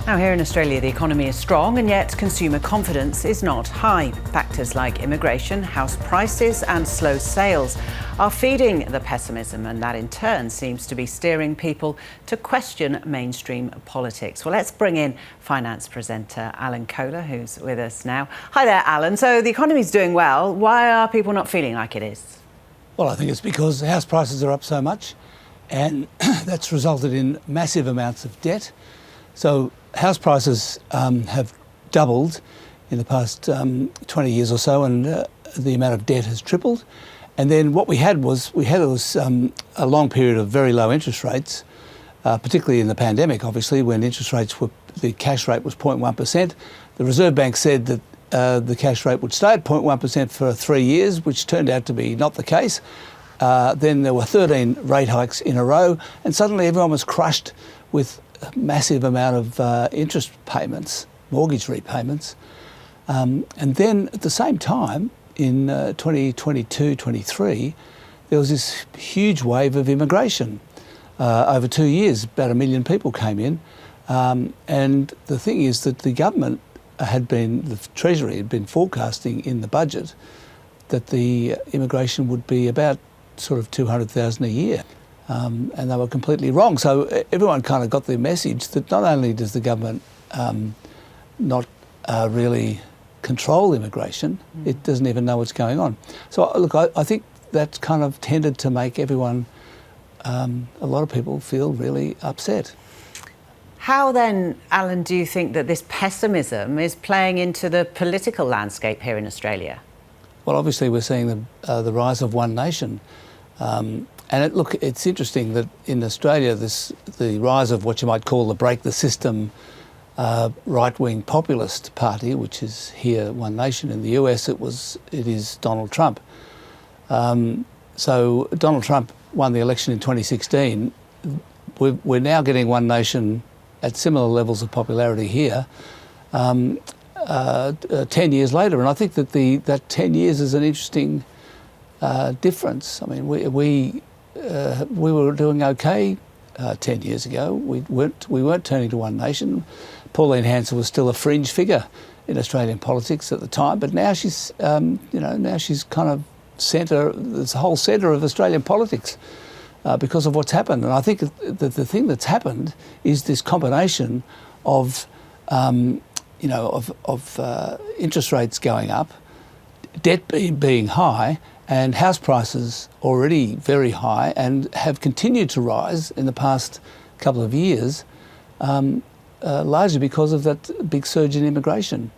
Now here in Australia, the economy is strong and yet consumer confidence is not high. Factors like immigration, house prices and slow sales are feeding the pessimism, and that in turn seems to be steering people to question mainstream politics. Well, let's bring in finance presenter Alan Kohler, who's with us now. Hi there, Alan. So the economy's doing well. Why are people not feeling like it is? Well, I think it's because house prices are up so much, and that's resulted in massive amounts of debt. So house prices have doubled in the past 20 years or so, and the amount of debt has tripled. And then what we had was a long period of very low interest rates, particularly in the pandemic, obviously, when the cash rate was 0.1%. The Reserve Bank said that the cash rate would stay at 0.1% for 3 years, which turned out to be not the case. Then there were 13 rate hikes in a row, and suddenly everyone was crushed with a massive amount of interest payments, mortgage repayments. And then at the same time, in 2022-23, there was this huge wave of immigration. Over 2 years, about 1 million people came in. And the thing is that the government the Treasury had been forecasting in the budget that the immigration would be about sort of 200,000 a year. And they were completely wrong. So everyone kind of got the message that not only does the government not really control immigration, it doesn't even know what's going on. So look, I think that's kind of tended to make everyone, a lot of people feel really upset. How then, Alan, do you think that this pessimism is playing into the political landscape here in Australia? Well, obviously we're seeing the rise of one nation. And look, it's interesting that in Australia, the rise of what you might call the break the system right-wing populist party, which is here One Nation. In the US, it is Donald Trump. So Donald Trump won the election in 2016. We're now getting One Nation at similar levels of popularity here 10 years later. And I think that that 10 years is an interesting difference. I mean, we were doing okay 10 years ago. We weren't turning to One Nation. Pauline Hanson was still a fringe figure in Australian politics at the time, but now she's now she's kind of the whole centre of Australian politics because of what's happened. And I think that the thing that's happened is this combination of interest rates going up, debt being high, and house prices already very high and have continued to rise in the past couple of years, largely because of that big surge in immigration,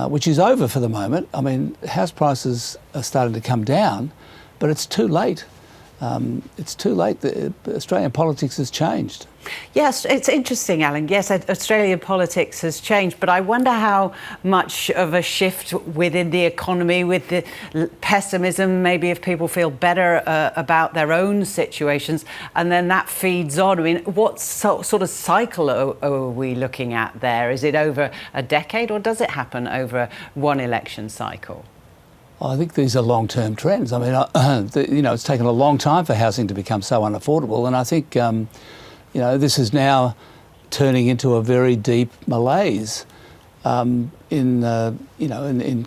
which is over for the moment. I mean, house prices are starting to come down, but it's too late. It's too late. Australian politics has changed. Yes, it's interesting, Alan. Yes, Australian politics has changed, but I wonder how much of a shift within the economy, with the pessimism, maybe if people feel better about their own situations, and then that feeds on. I mean, what sort of cycle are we looking at there? Is it over a decade, or does it happen over one election cycle? I think these are long-term trends. I mean, it's taken a long time for housing to become so unaffordable, and I think, this is now turning into a very deep malaise in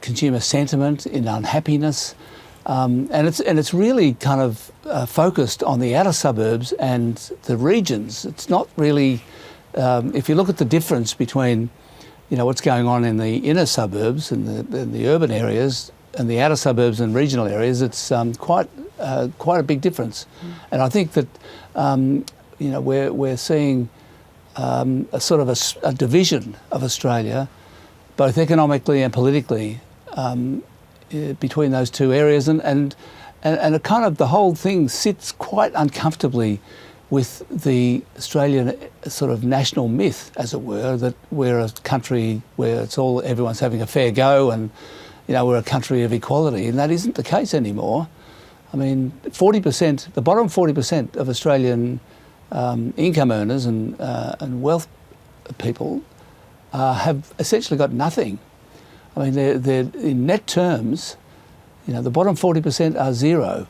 consumer sentiment, in unhappiness, and it's really kind of focused on the outer suburbs and the regions. It's not really. If you look at the difference between, what's going on in the inner suburbs and the urban areas, and the outer suburbs and regional areas, it's quite a big difference. And I think that we're seeing a sort of a division of Australia, both economically and politically, between those two areas, and a kind of the whole thing sits quite uncomfortably with the Australian sort of national myth, as it were, that we're a country where everyone's having a fair go, and we're a country of equality, and that isn't the case anymore. I mean, 40%, the bottom 40% of Australian income earners and wealth people have essentially got nothing. I mean, they're in net terms, the bottom 40% are zero,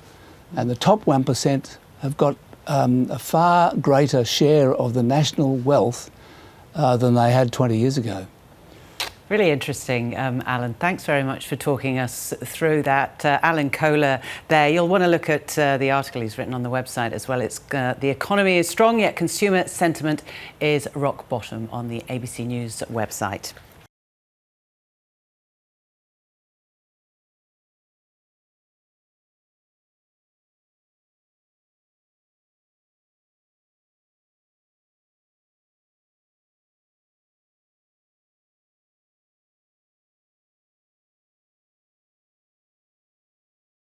and the top 1% have got a far greater share of the national wealth than they had 20 years ago. Really interesting, Alan. Thanks very much for talking us through that. Alan Kohler there. You'll want to look at the article he's written on the website as well. It's The Economy is Strong, Yet Consumer Sentiment is Rock Bottom on the ABC News website.